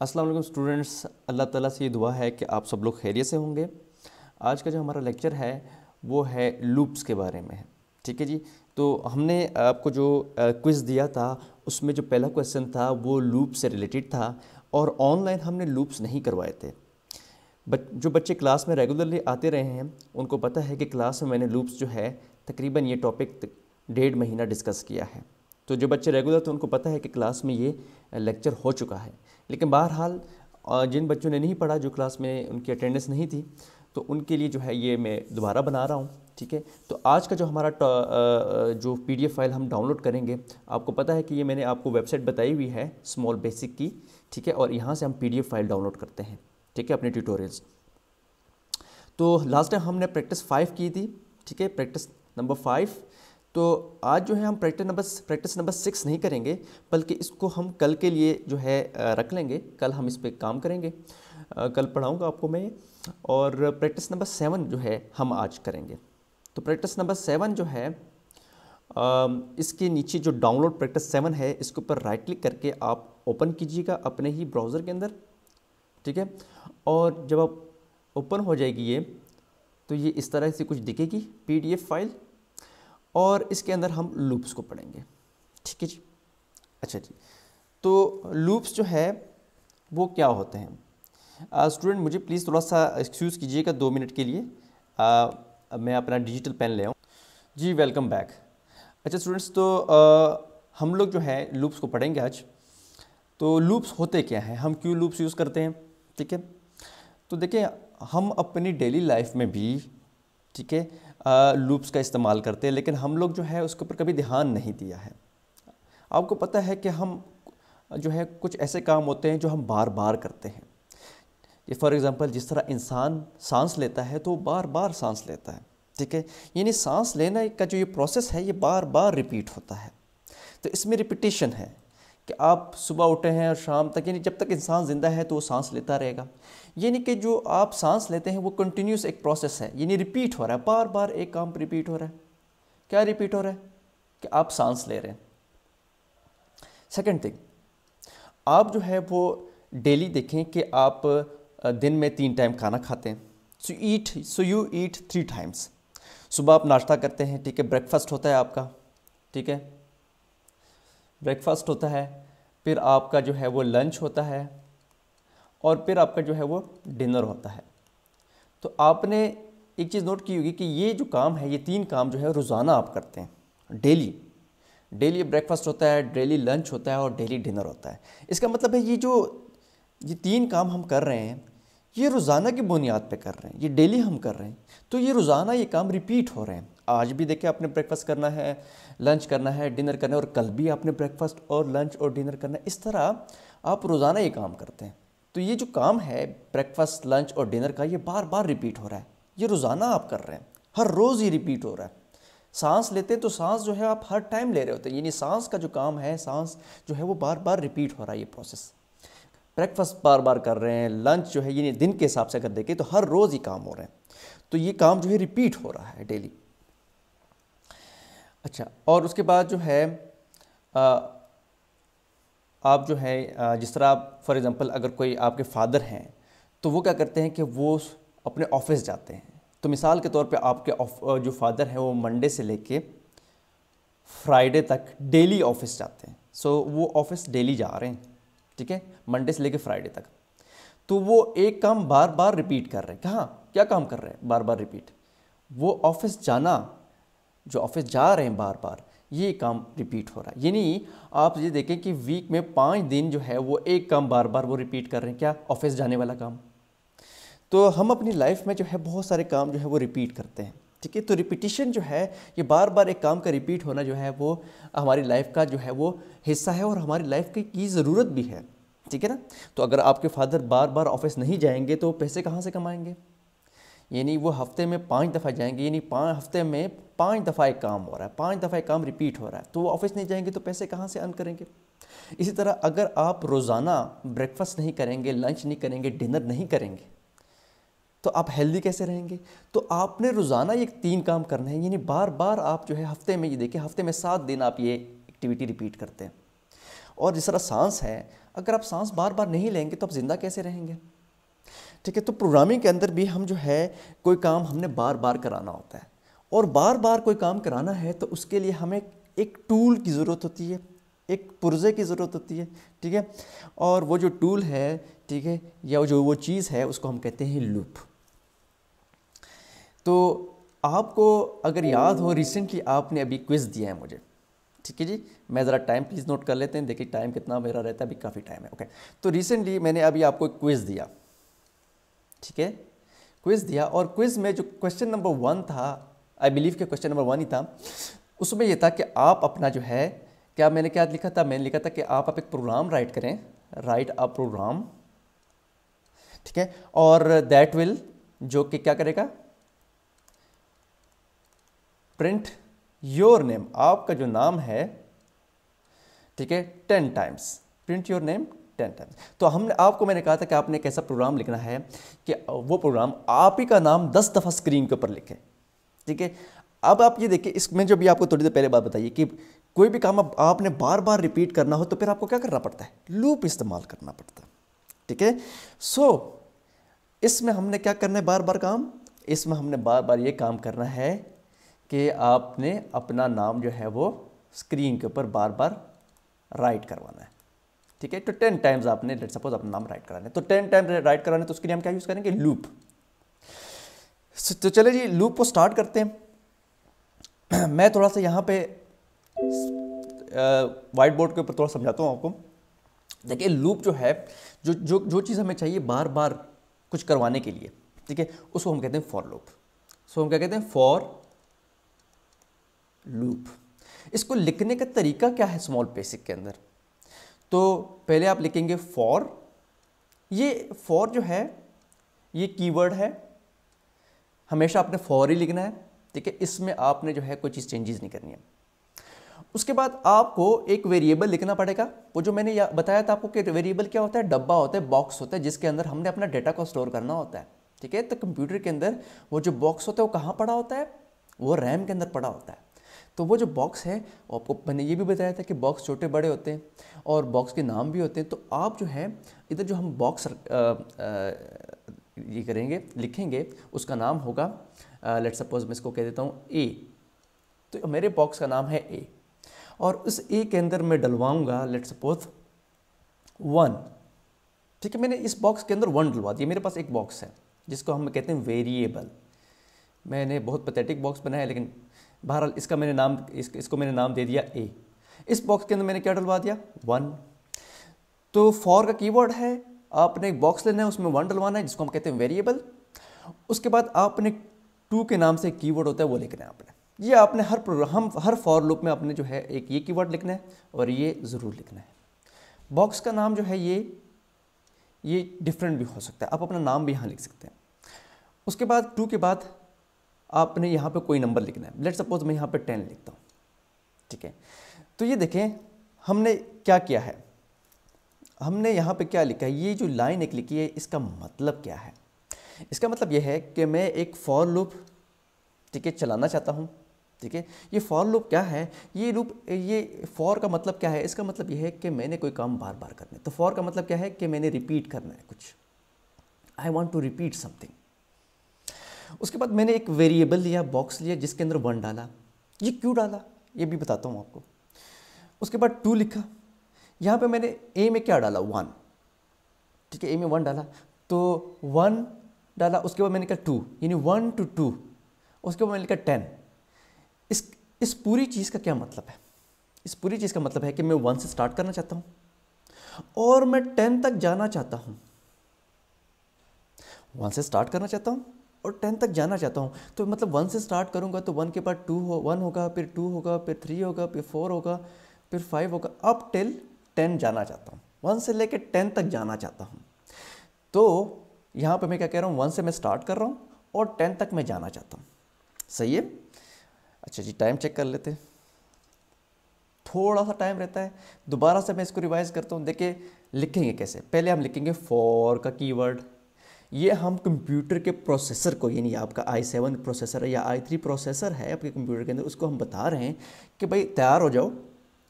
अस्सलाम वालेकुम स्टूडेंट्स। अल्लाह ताला से ये दुआ है कि आप सब लोग खैरियत से होंगे। आज का जो हमारा लेक्चर है वो है लूप्स के बारे में है। ठीक है जी। तो हमने आपको जो क्विज़ दिया था उसमें जो पहला क्वेश्चन था वो लूप से रिलेटेड था और ऑनलाइन हमने लूप्स नहीं करवाए थे। जो बच्चे क्लास में रेगुलरली आते रहे हैं उनको पता है कि क्लास में मैंने लूप्स जो है तकरीबन ये टॉपिक 1.5 महीना डिस्कस किया है। तो जो बच्चे रेगुलर थे उनको पता है कि क्लास में ये लेक्चर हो चुका है। लेकिन बहरहाल जिन बच्चों ने नहीं पढ़ा, जो क्लास में उनकी अटेंडेंस नहीं थी, तो उनके लिए जो है ये मैं दोबारा बना रहा हूँ। ठीक है। तो आज का जो हमारा जो पीडीएफ फाइल हम डाउनलोड करेंगे, आपको पता है कि ये मैंने आपको वेबसाइट बताई हुई है स्मॉल बेसिक की। ठीक है। और यहाँ से हम पीडीएफ फाइल डाउनलोड करते हैं। ठीक है, अपने ट्यूटोरियल्स। तो लास्ट टाइम हमने प्रैक्टिस 5 की थी। ठीक है, प्रैक्टिस नंबर 5। तो आज जो है हम प्रैक्टिस नंबर 6 नहीं करेंगे, बल्कि इसको हम कल के लिए जो है रख लेंगे। कल हम इस पर काम करेंगे। कल पढ़ाऊँगा आपको मैं। और प्रैक्टिस नंबर 7 जो है हम आज करेंगे। तो प्रैक्टिस नंबर 7 जो है इसके नीचे जो डाउनलोड प्रैक्टिस 7 है, इसके ऊपर राइट क्लिक करके आप ओपन कीजिएगा अपने ही ब्राउज़र के अंदर। ठीक है। और जब आप ओपन हो जाएगी ये, तो ये इस तरह से कुछ दिखेगी पीडीएफ फाइल, और इसके अंदर हम लूप्स को पढ़ेंगे। ठीक है जी। अच्छा जी। तो लूप्स जो है वो क्या होते हैं? स्टूडेंट मुझे प्लीज़ थोड़ा सा एक्सक्यूज़ कीजिएगा 2 मिनट के लिए। मैं अपना डिजिटल पेन ले आऊँ। जी, वेलकम बैक। अच्छा स्टूडेंट्स, तो हम लोग जो है लूप्स को पढ़ेंगे आज। तो लूप्स होते क्या हैं, हम क्यों लूप्स यूज़ करते हैं? ठीक है। तो देखिए, हम अपनी डेली लाइफ में भी, ठीक है, लूप्स का इस्तेमाल करते हैं, लेकिन हम लोग जो है उसके ऊपर कभी ध्यान नहीं दिया है। आपको पता है कि हम जो है कुछ ऐसे काम होते हैं जो हम बार बार करते हैं। ये फॉर एग्ज़ाम्पल, जिस तरह इंसान सांस लेता है तो बार बार सांस लेता है। ठीक है। यानी सांस लेने का जो ये प्रोसेस है ये बार बार रिपीट होता है। तो इसमें रिपीटेशन है कि आप सुबह उठे हैं और शाम तक, यानी जब तक इंसान ज़िंदा है तो वो सांस लेता रहेगा। यानी कि जो आप सांस लेते हैं वो कंटिन्यूस एक प्रोसेस है, यानी रिपीट हो रहा है, बार बार एक काम रिपीट हो रहा है। क्या रिपीट हो रहा है? कि आप सांस ले रहे हैं। सेकंड थिंग, आप जो है वो डेली देखें कि आप दिन में 3 टाइम खाना खाते हैं। So you eat 3 times. सुबह आप नाश्ता करते हैं, ठीक है, ब्रेकफास्ट होता है आपका। ठीक है, ब्रेकफास्ट होता है। फिर आपका जो है वो लंच होता है, और फिर आपका जो है वो डिनर होता है। तो आपने एक चीज़ नोट की होगी कि ये जो काम है, ये 3 काम जो है रोज़ाना आप करते हैं। डेली डेली ब्रेकफास्ट होता है, डेली लंच होता है, और डेली डिनर होता है। इसका मतलब है ये 3 काम हम कर रहे हैं, ये रोज़ाना की बुनियाद पे कर रहे हैं, ये डेली हम कर रहे हैं। तो ये रोज़ाना ये काम रिपीट हो रहे हैं। आज भी देखिए, आपने ब्रेकफास्ट करना है, लंच करना है, डिनर करना है, और कल भी आपने ब्रेकफास्ट और लंच और डिनर करना है। इस तरह आप रोज़ाना ये काम करते हैं। तो ये जो काम है ब्रेकफास्ट, लंच और डिनर का, ये बार बार रिपीट हो रहा है। ये रोज़ाना आप कर रहे हैं, हर रोज़ ये रिपीट हो रहा है। सांस लेते हैं तो सांस जो है आप हर टाइम ले रहे होते हैं, यानी सांस का जो काम है, सांस जो है वो बार बार रिपीट हो रहा है ये प्रोसेस। ब्रेकफास्ट बार बार कर रहे हैं, लंच जो है यानी दिन के हिसाब से अगर देखें तो हर रोज़ ही काम हो रहे हैं। तो ये काम जो है रिपीट हो रहा है डेली। अच्छा, और उसके बाद जो है आप जो है जिस तरह आप फॉर एग्ज़ाम्पल अगर कोई आपके फादर हैं तो वो क्या करते हैं कि वो अपने ऑफिस जाते हैं। तो मिसाल के तौर पे आपके जो फादर हैं वो मंडे से लेके फ्राइडे तक डेली ऑफिस जाते हैं। सो वो ऑफिस डेली जा रहे हैं। ठीक है, मंडे से लेके फ्राइडे तक। तो वो एक काम बार बार रिपीट कर रहे हैं। कहाँ क्या काम कर रहे हैं? बार बार रिपीट। वो ऑफिस जाना, जो ऑफिस जा रहे हैं बार बार, ये काम रिपीट हो रहा है। यानी आप ये देखें कि वीक में 5 दिन जो है वो एक काम बार बार वो रिपीट कर रहे हैं। क्या? ऑफिस जाने वाला काम। तो हम अपनी लाइफ में जो है बहुत सारे काम जो है वो रिपीट करते हैं। ठीक है। तो रिपीटिशन जो है, ये बार बार एक काम का रिपीट होना जो है वो हमारी लाइफ का जो है वो हिस्सा है, और हमारी लाइफ की ज़रूरत भी है। ठीक है ना। तो अगर आपके फादर बार बार ऑफिस नहीं जाएंगे तो पैसे कहाँ से कमाएंगे? यानी वो हफ्ते में 5 दफ़ा जाएंगे, यानी 5 हफ्ते में 5 दफ़ा एक काम हो रहा है, 5 दफ़ा एक काम रिपीट हो रहा है। तो वो ऑफिस नहीं जाएंगे तो पैसे कहाँ से अर्न करेंगे? इसी तरह अगर आप रोज़ाना ब्रेकफास्ट नहीं करेंगे, लंच नहीं करेंगे, डिनर नहीं करेंगे, तो आप हेल्दी कैसे रहेंगे? तो आपने रोज़ाना ये 3 काम करना है, यानी बार बार आप जो है हफ्ते में, ये देखिए हफ्ते में 7 दिन आप ये एक्टिविटी रिपीट करते हैं। और जिस तरह सांस है, अगर आप सांस बार बार नहीं लेंगे तो आप ज़िंदा कैसे रहेंगे? ठीक है, तो प्रोग्रामिंग के अंदर भी हम जो है कोई काम हमने बार बार कराना होता है, और बार बार कोई काम कराना है तो उसके लिए हमें एक टूल की ज़रूरत होती है, एक पुर्जे की ज़रूरत होती है। ठीक है, और वो जो टूल है, ठीक है, या जो वो चीज़ है, उसको हम कहते हैं लूप। तो आपको अगर याद हो, रिसेंटली आपने अभी क्विज़ दिया है मुझे, ठीक है जी, मैं ज़रा टाइम प्लीज़ नोट कर लेते हैं, देखिए टाइम कितना मेरा रहता है, अभी काफ़ी टाइम है। ओके, तो रिसेंटली मैंने अभी आपको एक क्विज़ दिया, ठीक है, क्विज़ दिया, और क्विज़ में जो क्वेश्चन नंबर 1 था, आई बिलीव कि क्वेश्चन नंबर 1 ही था, उसमें ये था कि आप अपना जो है, मैंने क्या लिखा था, मैंने लिखा था कि आप एक प्रोग्राम राइट करें, राइट अ प्रोग्राम, ठीक है, और दैट विल, जो कि क्या करेगा, प्रिंट योर नेम, आपका जो नाम है, ठीक है, 10 times, print your name 10 times. तो हमने आपको, मैंने कहा था कि आपने एक ऐसा प्रोग्राम लिखना है कि वो प्रोग्राम आप ही का नाम 10 दफ़ा स्क्रीन के ऊपर लिखे, ठीक है। अब आप ये देखिए, इसमें जो भी आपको थोड़ी देर पहले बात बताइए कि कोई भी काम आपने बार बार रिपीट करना हो तो फिर आपको क्या करना पड़ता है, लूप इस्तेमाल करना पड़ता है, ठीक है। सो इसमें हमने क्या करना है, बार बार काम, इसमें हमने बार बार ये काम करना है कि आपने अपना नाम जो है वो स्क्रीन के ऊपर बार बार राइट करवाना है, ठीक है। तो 10 टाइम्स आपने लेट्स सपोज अपना नाम राइट कराना है, तो 10 टाइम राइट कराना है, तो उसके लिए हम क्या यूज़ करेंगे, लूप। तो चले जी, लूप को स्टार्ट करते हैं। मैं थोड़ा सा यहाँ पे वाइट बोर्ड के ऊपर थोड़ा समझाता हूँ आपको। देखिए, लूप जो है, जो जो जो चीज़ हमें चाहिए बार बार कुछ करवाने के लिए, ठीक है, उसको हम कहते हैं फॉर लूप। सो हम क्या कहते हैं, फॉर लूप। इसको लिखने का तरीका क्या है स्मॉल बेसिक के अंदर, तो पहले आप लिखेंगे फॉर, ये फॉर जो है ये कीवर्ड है, हमेशा आपने फॉर ही लिखना है, ठीक है, इसमें आपने जो है कोई चीज़ चेंजेस नहीं करनी है। उसके बाद आपको एक वेरिएबल लिखना पड़ेगा, वो जो मैंने बताया था आपको कि वेरिएबल क्या होता है, डब्बा होता है, बॉक्स होता है, जिसके अंदर हमने अपना डेटा को स्टोर करना होता है, ठीक है। तो कंप्यूटर के अंदर वो जो बॉक्स होता है वो कहाँ पड़ा होता है, वो रैम के अंदर पड़ा होता है। तो वो जो बॉक्स है, आपको मैंने ये भी बताया था कि बॉक्स छोटे बड़े होते हैं और बॉक्स के नाम भी होते हैं। तो आप जो है इधर जो हम बॉक्स ये करेंगे, लिखेंगे, उसका नाम होगा, लेट्स सपोज मैं इसको कह देता हूँ ए, तो मेरे बॉक्स का नाम है ए, और उस ए के अंदर मैं डलवाऊँगा लेट्स सपोज 1, ठीक है। मैंने इस बॉक्स के अंदर 1 डलवा दिया, मेरे पास एक बॉक्स है जिसको हम कहते हैं वेरिएबल। मैंने बहुत पैथेटिक बॉक्स बनाया, लेकिन बहरहाल इसका मैंने नाम, इसको मैंने नाम दे दिया ए। इस बॉक्स के अंदर मैंने क्या डलवा दिया, 1। तो फॉर का कीवर्ड है, आपने एक बॉक्स लेना है, उसमें 1 डलवाना है, जिसको हम कहते हैं वेरिएबल। उसके बाद आपने 2 के नाम से एक कीवर्ड होता है, वो लिखना है आपने। ये आपने हर प्रोग्राम, हर फॉर लूप में आपने जो है एक ये कीवर्ड लिखना है और ये ज़रूर लिखना है। बॉक्स का नाम जो है ये डिफरेंट भी हो सकता है, आप अपना नाम भी यहाँ लिख सकते हैं। उसके बाद 2 के बाद आपने यहाँ पे कोई नंबर लिखना है, लेट्स सपोज मैं यहाँ पे 10 लिखता हूँ, ठीक है। तो ये देखें हमने क्या किया है, हमने यहाँ पे क्या लिखा है, ये जो लाइन एक लिखी है, इसका मतलब क्या है, इसका मतलब ये है कि मैं एक फॉर लूप, ठीक है, चलाना चाहता हूँ, ठीक है। ये फॉर लूप क्या है, ये लूप, ये फॉर का मतलब क्या है, इसका मतलब ये है कि मैंने कोई काम बार बार करना है। तो फॉर का मतलब क्या है कि मैंने रिपीट करना है कुछ, I want to repeat something. उसके बाद मैंने एक वेरिएबल लिया, बॉक्स लिया, जिसके अंदर 1 डाला। ये क्यों डाला ये भी बताता हूँ आपको। उसके बाद 2 लिखा, यहाँ पे मैंने ए में क्या डाला, 1, ठीक है, ए में 1 डाला, तो 1 डाला। उसके बाद मैंने कहा 2, यानी 1 to 2। उसके बाद मैंने लिखा 10। इस पूरी चीज़ का क्या मतलब है, इस पूरी चीज़ का मतलब है कि मैं 1 से स्टार्ट करना चाहता हूँ और मैं 10 तक जाना चाहता हूँ। 1 से स्टार्ट करना चाहता हूँ और 10 तक जाना चाहता हूँ। तो मतलब 1 से स्टार्ट करूँगा तो 1 के बाद 1 होगा, फिर 2 होगा, फिर 3 होगा, फिर 4 होगा, फिर 5 होगा, अप टिल 10 जाना चाहता हूँ। 1 से लेकर 10 तक जाना चाहता हूँ। तो यहाँ पे मैं क्या कह रहा हूँ, 1 से मैं स्टार्ट कर रहा हूँ और 10 तक मैं जाना चाहता हूँ। सही है। अच्छा जी, टाइम चेक कर लेते हैं, थोड़ा सा टाइम रहता है। दोबारा से मैं इसको रिवाइज करता हूँ। देखिए लिखेंगे कैसे, पहले हम लिखेंगे फॉर का कीवर्ड। ये हम कंप्यूटर के प्रोसेसर को, यानी आपका i7 प्रोसेसर है या i3 प्रोसेसर है आपके कंप्यूटर के अंदर, उसको हम बता रहे हैं कि भाई तैयार हो जाओ,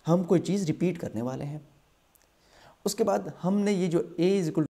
हम कोई चीज़ रिपीट करने वाले हैं। उसके बाद हमने ये जो a इज इक्वल